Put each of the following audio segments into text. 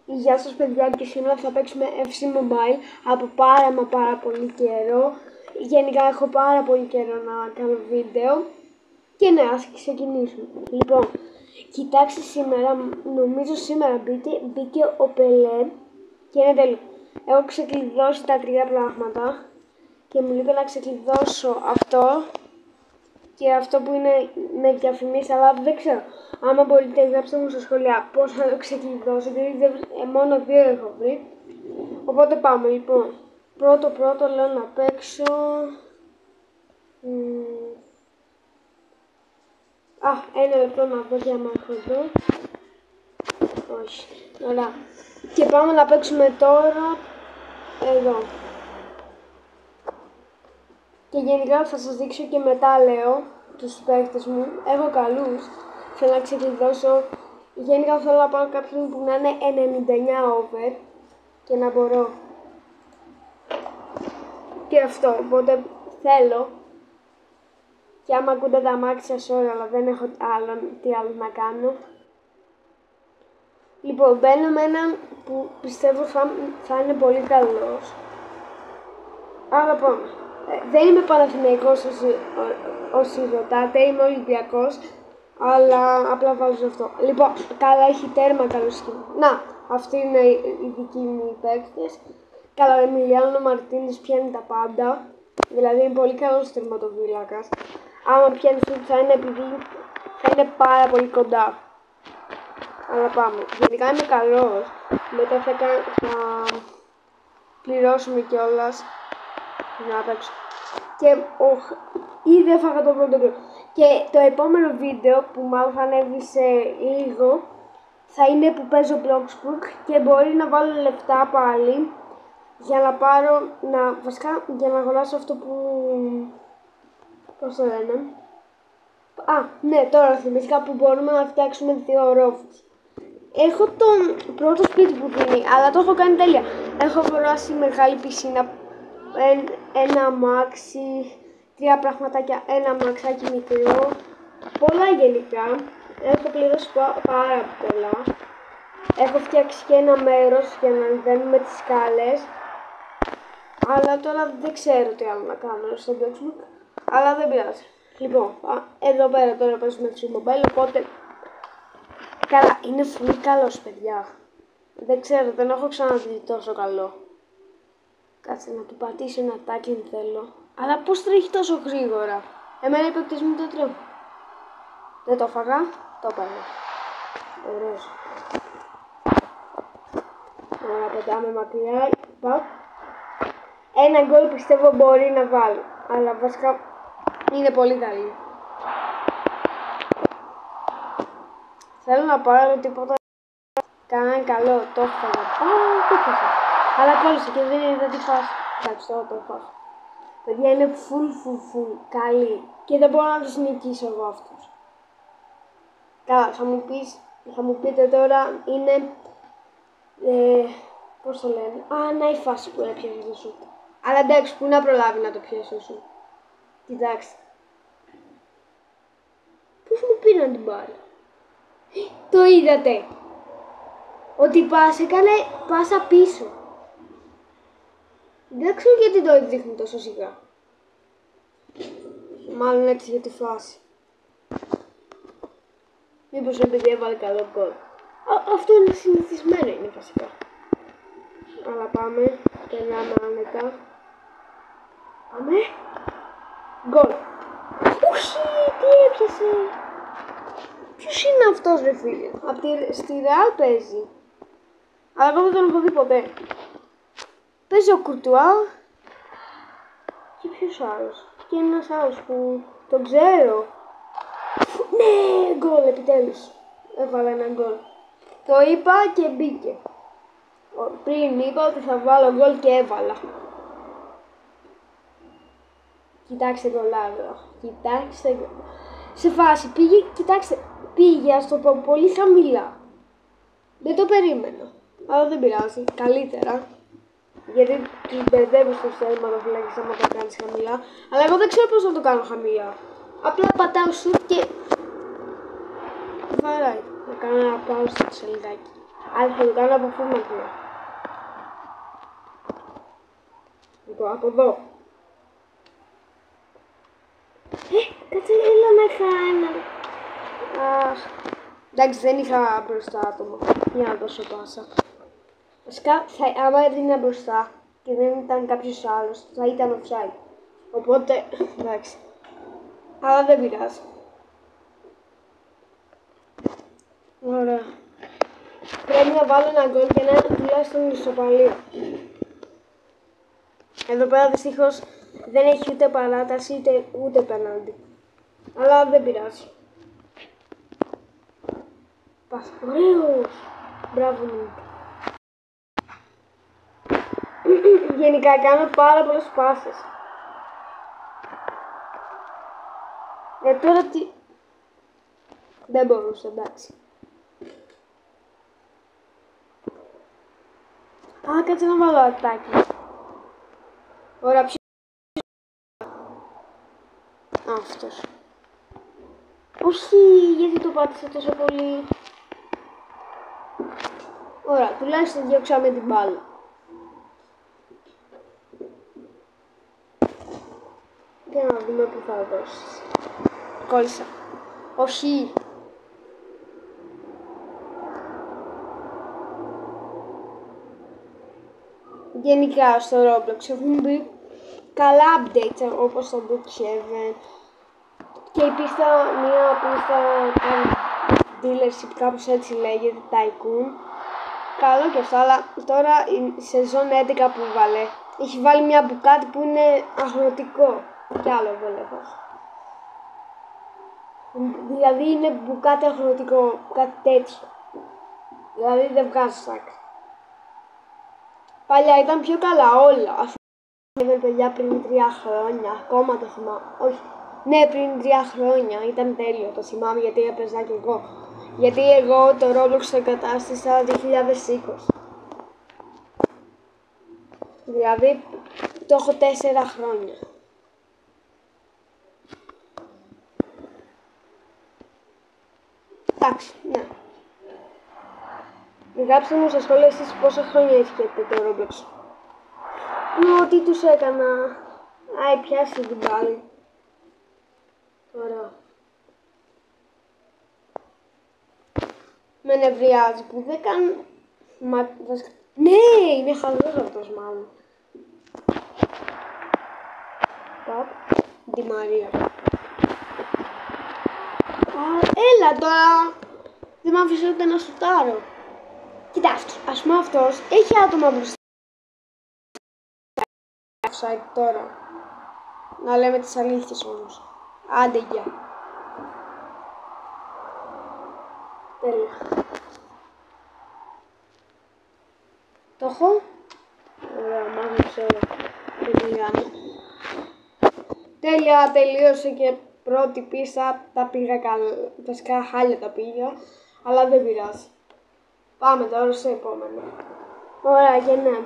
Γεια σας παιδιά, και σήμερα θα παίξουμε FC Mobile από πάρα πολύ καιρό. Γενικά έχω πάρα πολύ καιρό να κάνω βίντεο. Και ναι, ας ξεκινήσουμε. Λοιπόν, κοιτάξτε σήμερα, νομίζω σήμερα μπήκε ο Πελέ και είναι τέλειο. Έχω ξεκλειδώσει τα 3 πράγματα και μου λείπει να ξεκλειδώσω αυτό και αυτό που είναι με διαφημίσεις, αλλά δεν ξέρω. Άμα μπορείτε, γράψτε μου στα σχόλια πώς θα το ξεκλειδώσω, γιατί μόνο 2 έχω βρει. Οπότε πάμε, λοιπόν. Πρώτο λέω να παίξω. Ένα λεπτό να δω για μάχο. Όχι, ωραία. Και πάμε να παίξουμε τώρα εδώ. Και γενικά θα σας δείξω και μετά, λέω, τους παίκτες μου. Έχω καλούς. Θέλω να ξεκλειδώσω. Γενικά θέλω να πάρω κάποιον που να είναι 99 over και να μπορώ. Και αυτό, οπότε θέλω. Και άμα ακούτε τα αμάξια, sorry, αλλά δεν έχω τι άλλο να κάνω. Λοιπόν, μπαίνω με έναν που πιστεύω θα είναι πολύ καλός. Άρα πάμε. Δεν είμαι Παναθηναϊκός όσοι ρωτάτε, είμαι Ολυμπιακός, αλλά απλά βάζω αυτό. Λοιπόν, καλά, έχει τέρμα καλό σχήμα. Να, αυτοί είναι οι δικοί μου οι παίκτες. Καλά, ο Εμιλιάνο Μαρτίνες πιάνει τα πάντα, δηλαδή είναι πολύ καλός τερματοφύλακας. Άμα πιάνει σουτ θα είναι επειδή θα είναι πάρα πολύ κοντά. Αλλά πάμε. Γενικά είμαι καλός. Μετά θα πληρώσουμε κιόλας να παίξω. Και ήδη έφαγα το πρώτο γκολ. Και το επόμενο βίντεο που μάλλον θα ανέβει σε λίγο θα είναι που παίζω Bloxburg και μπορεί να βάλω λεφτά πάλι για να πάρω, βασικά για να αγοράσω αυτό που, πώς το λένε. Ναι, τώρα θυμήθηκα που μπορούμε να φτιάξουμε 2 ορόφους. Έχω το πρώτο σπίτι που δίνει, αλλά το έχω κάνει τέλεια. Έχω αγοράσει μεγάλη πισίνα, ένα αμάξι, 3 πραγματάκια, ένα αμαξάκι μικρό, πολλά γενικά. Έχω πληρώσει πάρα πολλά. Έχω φτιάξει και ένα μέρος για να ανεβαίνουμε τις σκάλες. Αλλά τώρα δεν ξέρω τι άλλο να κάνω στο Bloxburg, αλλά δεν πειράζει. Λοιπόν, εδώ πέρα τώρα παίζουμε FC Mobile, οπότε καλά, είναι πολύ καλός παιδιά. Δεν ξέρω, δεν έχω ξαναδεί τόσο καλό. Κάτσε να του πατήσω ένα τάκι θέλω. Αλλά πώς τρέχει τόσο γρήγορα. Εμένα οι παίκτες μου το τρέχουν. Δεν το φάγα, το έπαιρνα. Ωραίος. Ωραία, πετάμε μακριά. Ένα γκολ πιστεύω μπορεί να βάλω. Αλλά βασικά είναι πολύ καλή. Θέλω να πάρω τίποτα. Κανέναν καλό, το έφαγα. Το έφαγα. Αλλά κόλλησε και δεν είδα τη φάση. Εντάξει, τώρα το έφαγα. Παιδιά είναι full καλή. Και δεν μπορώ να τους νικήσω εγώ αυτούς. Καλά, θα μου πείτε τώρα, είναι, πώς το λένε, να η φάση που έπιασε το σουτ. Αλλά εντάξει, πού να προλάβει να το πιάσει το σουτ. Κοιτάξτε. Πώς μου πήραν την μπάλα. Το είδατε. Ότι έκανε πάσα πίσω. Δεν ξέρω γιατί το δείχνει τόσο σιγά. Μάλλον έτσι για τη φάση. Μήπως επειδή έβαλε καλό γκολ. Αυτό είναι συνηθισμένο είναι βασικά. Αλλά πάμε. Περνάμε άνετα. Πάμε. Γκολ. Όχι, τι έπιασε. Ποιος είναι αυτός ρε φίλε. Στη Real παίζει. Αλλά εγώ δεν τον έχω δει ποτέ. Παίζει ο Κουρτουά. Και ποιος άλλος. Και ένας άλλος που τον ξέρω. Ναι, γκολ επιτέλους. Έβαλα ένα γκολ. Το είπα και μπήκε. Πριν είπα ότι θα βάλω γκολ και έβαλα. Κοιτάξτε γκολάδο. Κοιτάξτε. Σε φάση πήγε στο πω πολύ χαμηλά. Δεν το περίμενα. Αλλά δεν πειράζει. Καλύτερα. Γιατί τους μπερδεύεις στους τερματοφύλακες άμα το κάνεις χαμηλά. Αλλά εγώ δεν ξέρω πώς να το κάνω χαμηλά. Απλά πατάω σουτ και βαράει. Να κάνω ένα πάω στο σελιδάκι. Αλλά θα το κάνω από αυτό μακριά. Λοιπόν, από εδώ. Κάτσε, έλα να είχα ένα. Εντάξει, δεν είχα μπροστά άτομο. Για να δώσω πάσα. Βασικά, άμα έδινα μπροστά και δεν ήταν κάποιος άλλος, θα ήταν offside. Οπότε, εντάξει. Αλλά δεν πειράζει. Ωραία. Πρέπει να βάλω ένα γκολ και να είναι τουλάχιστον ισοπαλία. Εδώ πέρα δυστυχώς δεν έχει ούτε παράταση ούτε πέναλτι. Αλλά δεν πειράζει. Ωραίος! Μπράβο μου. Γενικά κάνω πάρα πολλές πάσες. Τώρα τι... Δεν μπορούσα, εντάξει. Κάτσε να βάλω ατάκι. Ωραία, ποιος... αυτός. Όχι, γιατί το πάτησα τόσο πολύ. Ωραία, τουλάχιστον διώξαμε την μπάλα. Για να δούμε που θα δώσεις. Κόλλησα. Όχι. Γενικά στο Roblox έχουν μπει καλά updates όπως το Book7 και υπήρχε μια dealership, κάπως έτσι λέγεται, Tycoon. Καλό και αυτό, αλλά τώρα η σεζόν 11 που βάλε έχει βάλει μια μπουκάτη που είναι αγροτικό. Κι άλλο βλέπω. Δηλαδή είναι μπουκάτι αγροτικό, κάτι τέτοιο. Δηλαδή δεν βγάζει σάκρη. Παλιά ήταν πιο καλά όλα. Ας πούμε παιδιά πριν 3 χρόνια, ακόμα το θυμάμαι. Όχι, ναι, πριν 3 χρόνια ήταν τέλειο, το θυμάμαι γιατί έπαιζα και εγώ. Γιατί εγώ το Roblox το εγκατάστησα 2020. Δηλαδή το έχω 4 χρόνια. Εντάξει, ναι. Γράψτε μου στα σχόλια εσείς πόσα χρόνια έχετε το Roblox. Τι τους έκανα. Πιάσει την πάλι. Ωραία. Με νευριάζει που δεν καν... Ναι, είναι χαζός αυτός μάλλον. Παπ, τη Μαρία. Έλα τώρα. Δεν μ' άφησε ούτε να σουτάρω. Κοιτάξτε, ας πούμε αυτός έχει άτομα μπροστά. Offside τώρα. Να λέμε τις αλήθειες όμως. Άντε γεια. Τέλεια. Το έχω. Ωραία, μάλλον ξέρω. Τέλεια, τελείωσε και πρώτη πίστα. Τα πήγα καλά. Βασικά χάλια τα πήγα. Αλλά δεν πειράζει. Πάμε τώρα στο επόμενο. Ωραία, και ναι.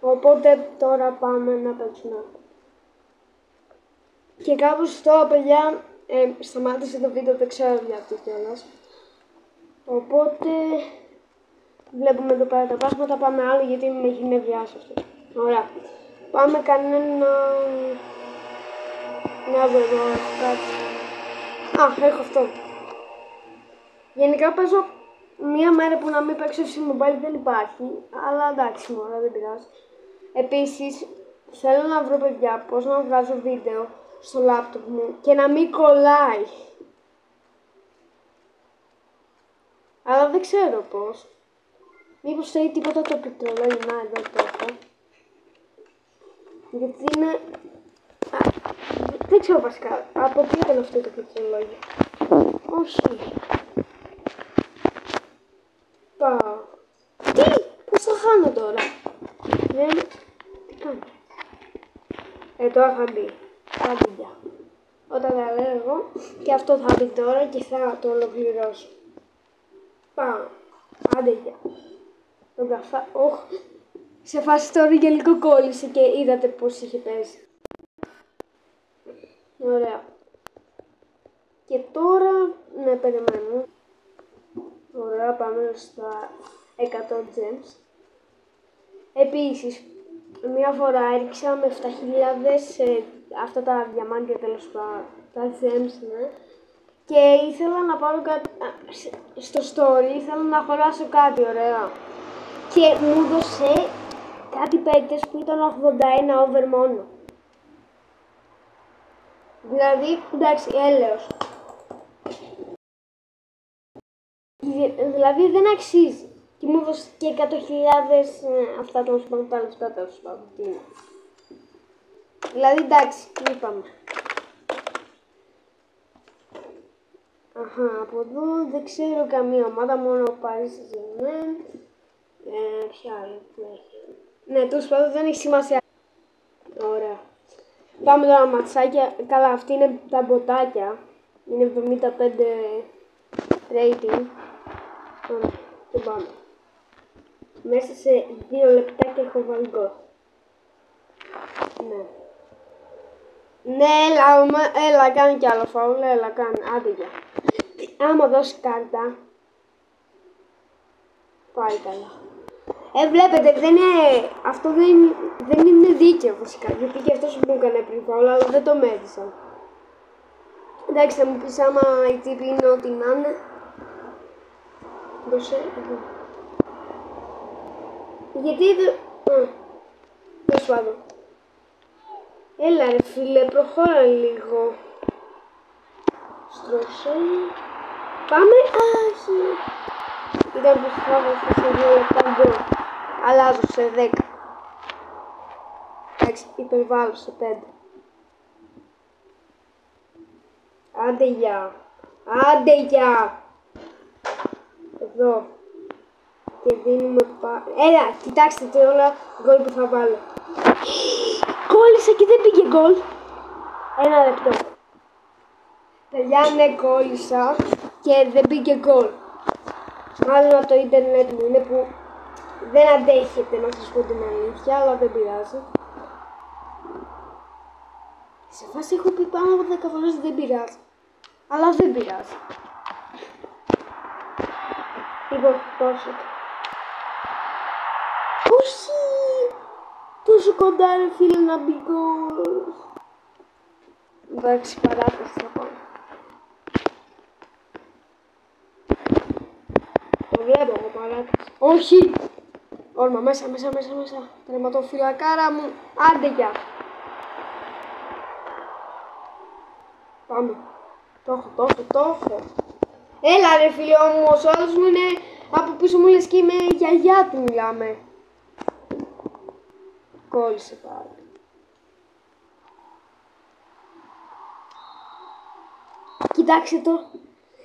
Οπότε τώρα πάμε να παίξουμε. Και κάπως τώρα παιδιά σταμάτησε το βίντεο, δεν ξέρω γιατί κιόλας. Οπότε βλέπουμε εδώ πέρα τα πράγματα, πάμε άλλο γιατί με έχει νευριάσει αυτό. Ωραία. Πάμε κανένα... Να βρω εδώ κάτι. Έχω αυτό. Γενικά παίζω μία μέρα που να μην παίξω σε mobile δεν υπάρχει, αλλά εντάξει μωρά, δεν πειράζει. Επίσης θέλω να βρω παιδιά πώς να βγάζω βίντεο στο λάπτοπ μου και να μην κολλάει. Αλλά δεν ξέρω πώς. Μήπως θέλει τίποτα το πληκτρολόγιο, να εδώ το έχω. Γιατί είναι... δεν ξέρω βασικά, από ποιο ήταν αυτό το πληκτρολόγιο. Όχι. Πάω. Τι! Πώς θα χάνω τώρα. Τι κάνω. Τώρα θα μπει. Θα μπει. Όταν θα λέω εγώ και αυτό θα μπει τώρα και θα το ολοκληρώσω. Πάω. Άντε γεια. Dobra, σε φάση τώρα και λίγο κόλλησε και είδατε πώς είχε πέσει. Ωραία. Και τώρα, ναι, περιμένω. Ωραία, πάμε στα 100 gems. Επίσης, μία φορά έριξα με 7.000 αυτά τα διαμάντια, τέλος πάντων, τα gems, ναι. Και ήθελα να πάρω κάτι, στο story ήθελα να αγοράσω κάτι ωραίο. Και μου έδωσε κάτι παίκτες που ήταν 81 over μόνο. Δηλαδή, εντάξει, έλεος. Δηλαδή δεν αξίζει. Και μου έδωσε και 100.000 αυτά τέλος πάντων, τα λεφτά τέλος πάντων. Δηλαδή εντάξει, είπαμε. Αχα, από εδώ δεν ξέρω καμία ομάδα, μόνο ο Paris Saint-Germain. Ποια άλλη που έχει. Ναι, τέλος πάντων δεν έχει σημασία. Ωραία. Πάμε τώρα ματσάκια. Καλά, αυτή είναι τα μποτάκια. Είναι 75 rating. Ωραία, και πάμε. Μέσα σε 2 λεπτάκια έχω βάλει γκολ. Ναι. Ναι, έλα, κάνει κι άλλο φάουλ, έλα, κάνει, άντε για. Άμα δώσει κάρτα, πάλι καλά. Βλέπετε, αυτό δεν είναι δίκαιο φυσικά, γιατί και αυτός μου έκανε πριν φάουλ, αλλά δεν το μέτρησα. Εντάξει, θα μου πεις άμα η τύπη είναι ό,τι να είναι. Δώσε, εδώ. Γιατί δεν... Τέλος πάντων. Έλα ρε φίλε, προχώρα λίγο. Στρώσε. Πάμε, άχι. Ήταν που στράβω σε 2 λεπτά γκολ. Αλλάζω σε 10. Εντάξει, υπερβάλλω σε 5. Άντε για. Άντε για. Εδώ. Και δίνουμε Έλα, κοιτάξτε τώρα γκολ που θα βάλω. Κόλλησα και δεν πήγε γκολ. 1 λεπτό. Παιδιά, ναι, κόλλησα και δεν πήγε γκολ. Μάλλον από το ίντερνετ μου είναι που δεν αντέχεται να σας πω την αλήθεια, αλλά δεν πειράζει. Σε φάση έχω πει πάνω από 10 φορές δεν πειράζει. Αλλά δεν πειράζει. Λοιπόν, πόσο. Όχι! Τόσο κοντά ρε φίλε να μπει γκολ. Εντάξει, παράταση θα πάω. Το βλέπω εγώ παράταση. Όχι! Όρμα, μέσα. Τερματοφυλακάρα μου. Άντε για. Πάμε. Το έχω. Έλα ρε φίλε όμως, ο άλλος μου είναι από πίσω μου, λες και είμαι γιαγιά του μιλάμε. Κόλλησε πάλι. Κοιτάξτε το.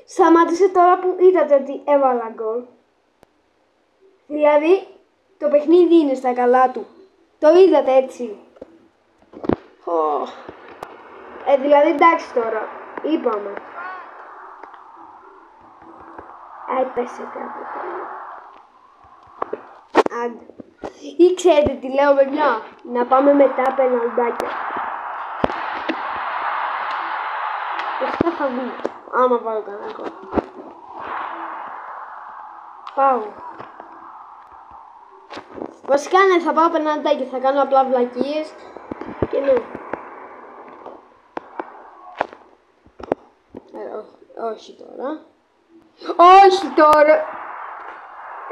Σταμάτησε τώρα που είδατε ότι έβαλα γκολ. Δηλαδή, το παιχνίδι είναι στα καλά του. Το είδατε έτσι. Δηλαδή εντάξει τώρα. Είπαμε. Έπεσε κάπου. Άντε. Ή ξέρετε τι λέω παιδιά. Να πάμε μετά πεναλτάκια. Αυτά θα βγουν. Άμα βάλω κανένα γκολ. Πάω. Βασικά ναι, θα πάω πεναλτάκια. Θα κάνω απλά βλακίες. Και ναι. Όχι τώρα. Όχι τώρα.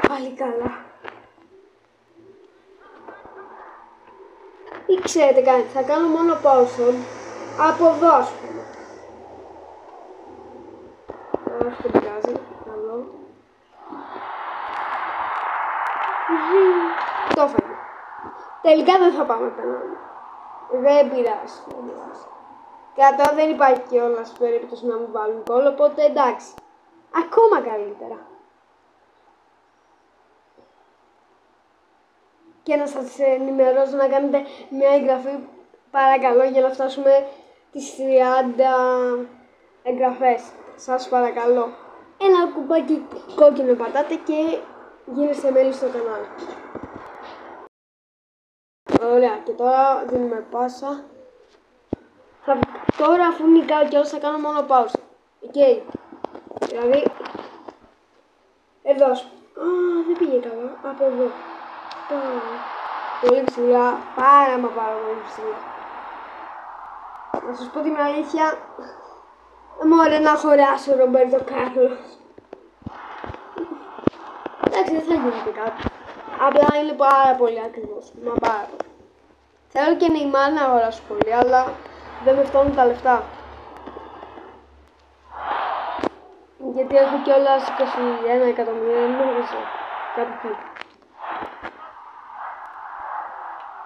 Πάλι καλά. Ή ξέρετε κάτι, θα κάνω μόνο πόσο από εδώ ας πούμε. Αυτό δεν πειράζει. Καλό. Το έφαγε. Τελικά δεν θα πάμε πέναντι. Δεν πειράζει. Κατά δεν υπάρχει κιόλας περίπτωση να μου βάλουν γκολ, οπότε εντάξει. Ακόμα καλύτερα. Και να σας ενημερώσω να κάνετε μια εγγραφή παρακαλώ για να φτάσουμε τις 30 εγγραφές. Σας παρακαλώ. Ένα κουμπάκι κόκκινο πατάτε και γίνεστε μέλη στο κανάλι. Ωραία, και τώρα δίνουμε πάσα. Τώρα αφού νικάω κιόλας θα κάνω μόνο πάουσα. Okay. Δηλαδή, εδώ Δεν πήγε καλά. Από εδώ. Πολύ ψηλά. Πάρα πολύ ψηλά. Να σας πω την αλήθεια, μωρέ να χωράσει ο Ρομπέρτο Κάρλος. Εντάξει, δεν θα γίνεται κάτι. Απλά είναι πάρα πολύ ακριβώς. Μα πάρα πολύ. Θέλω και Neymar να αγοράσω πολύ, αλλά δεν με φτάνουν τα λεφτά. Γιατί έχω κιόλας 21 εκατομμύρια, νομίζω. Κάτι τι.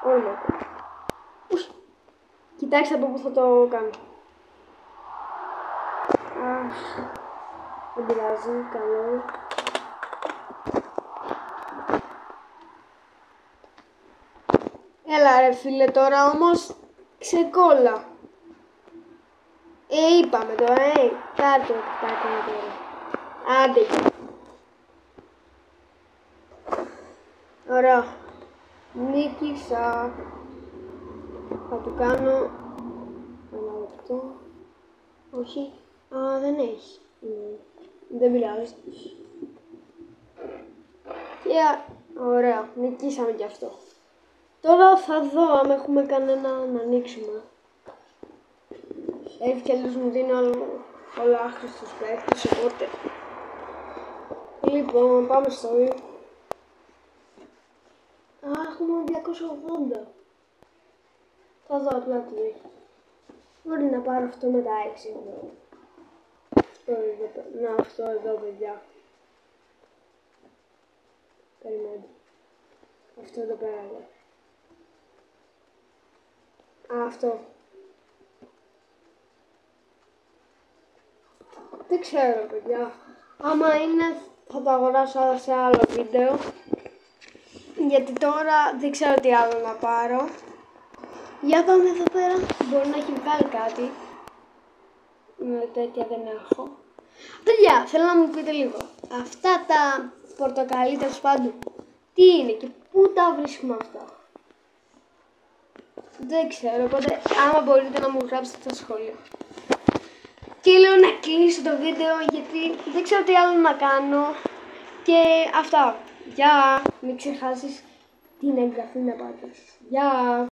Όλα. Κοιτάξτε από πού θα το κάνω. Δεν πειράζει, καλό. Έλα ρε φίλε, τώρα όμως ξεκόλλα. Είπαμε τώρα, κάτω τώρα. Άντε. Ωραία. Νίκησα. Θα του κάνω ένα λεπτό. Όχι. Δεν έχει. Δεν πειράζει. Ωραία. Νικήσαμε κι αυτό. Τώρα θα δω αν έχουμε κανένα να ανοίξουμε. Έτσι κι αλλιώς μου δίνει όλα άχρηστος παίκτες, οπότε. Λοιπόν, πάμε στο δύο. Έχουμε 280. Θα δω απλά τι έχει. Μπορεί να πάρω αυτό με τα 6 εδώ. Αυτό εδώ, παιδιά. Περιμένετε. Αυτό εδώ πέρα εδώ. Αυτό. Δεν ξέρω, παιδιά. Άμα είναι, θα το αγοράσω σε άλλο βίντεο. Γιατί τώρα δεν ξέρω τι άλλο να πάρω. Για πάμε εδώ πέρα. Μπορεί να έχει βγάλει κάτι. Τέτοια δεν έχω. Παιδιά, θέλω να μου πείτε λίγο. Αυτά τα πορτοκαλί τέλος πάντων, τι είναι και πού τα βρίσκουμε αυτά. Δεν ξέρω, οπότε άμα μπορείτε να μου γράψετε στα σχόλια. Και λέω να κλείσω το βίντεο γιατί δεν ξέρω τι άλλο να κάνω. Και αυτά. Γεια! Μην ξεχάσεις την εγγραφή να πάρεις. Γεια!